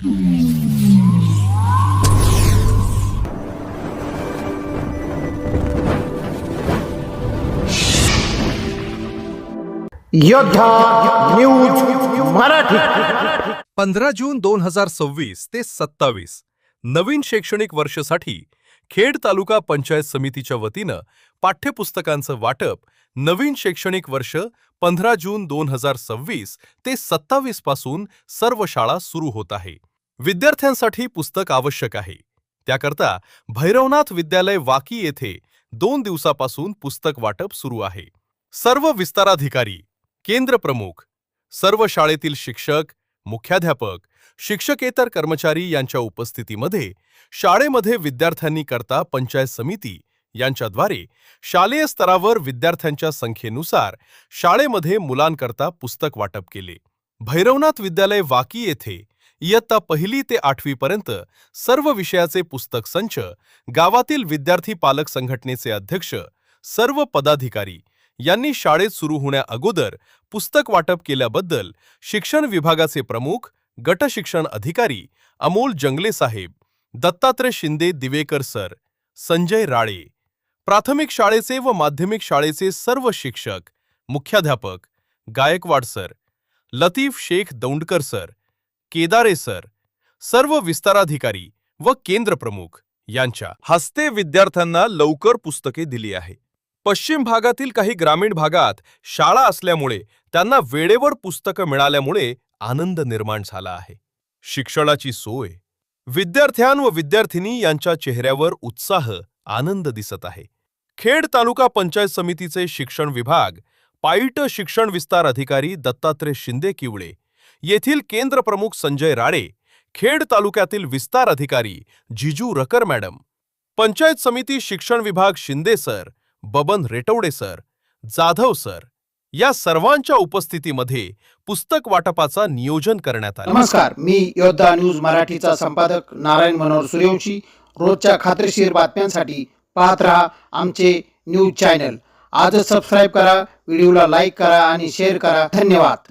योद्धा न्यूज मराठी 15 जून 2026 ते 27 नवीन शैक्षणिक वर्षासाठी खेड तालुका पंचायत समितीच्या वतीनं पाठ्यपुस्तकांचं वाटप नवीन शैक्षणिक वर्ष 15 जून 2026 ते 27 पासून सर्व शाळा सुरू होत आहे। विद्यार्थ्यांसाठी पुस्तक आवश्यक आहे, त्याकरता भैरवनाथ विद्यालय वाकी येथे 2 दिवसापासून पुस्तक वाटप सुरू आहे। सर्व विस्ताराधिकारी, केंद्र प्रमुख, सर्व शाळेतील शिक्षक, मुख्याध्यापक, शिक्षकेतर कर्मचारी यांच्या उपस्थितीमध्ये शाळेमध्ये विद्यार्थ्यांनी करता पंचायत समिती यांच्याद्वारे शालेय स्तरावर विद्यार्थ्यांच्या संख्येनुसार शाळेमध्ये मुलांकरता पुस्तक वाटप केले। भैरवनाथ विद्यालय वाकी येथे इयत्ता 1ली ते 8वी पर्यंत सर्व विषयाचे पुस्तक संच गावातील विद्यार्थी पालक संघटनेचे अध्यक्ष, सर्व पदाधिकारी यांनी शाळेत सुरू होण्या अगोदर पुस्तक वाटप केल्याबद्दल शिक्षण विभागाचे प्रमुख, गट शिक्षण अधिकारी अमोल जंगले साहेब, दत्तात्रय शिंदे दिवेकर सर, संजय राळे, प्राथमिक शाळेचे व माध्यमिक शाळेचे सर्व शिक्षक, मुख्याध्यापक, Gaikwad sir, Latif Shaikh Daundkar sir, Kedare sir, सर्व विस्ताराधिकारी व केंद्र प्रमुख यांच्या हस्ते विद्यार्थ्यांना लवकर पुस्तके दिली आहे। पश्चिम भागातील काही ग्रामीण भागात शाळा असल्यामुळे त्यांना वेळेवर पुस्तकं मिळाल्यामुळे आनंद निर्माण झाला आहे। शिक्षणाची सोय, विद्यार्थ्यां व विद्यार्थिनी यांच्या चेहऱ्यावर उत्साह, आनंद दिसत आहे। खेड तालुका पंचायत समितीचे शिक्षण विभाग, पाईट शिक्षण विस्तार अधिकारी दत्तात्रय शिंदे किवळे, येथील केंद्र प्रमुख संजय राळे, खेड तालुक्यातील विस्तार अधिकारी जिजू रकर मॅडम, पंचायत समिती शिक्षण विभाग Shinde sir, Baban Retawade sir, Jadhav sir या सर्वांच्या उपस्थितीमध्ये पुस्तक वाटपाचा नियोजन करण्यात आले। नमस्कार, मी योद्धा न्यूज मराठीचा संपादक नारायण मनोहर सूर्यवंशी। रोजच्या खात्रीशीर बातम्यांसाठी पाहत रहा आमचे न्यूज चॅनल। आजच सबस्क्राइब करा, व्हिडिओला लाईक करा आणि शेअर करा। धन्यवाद।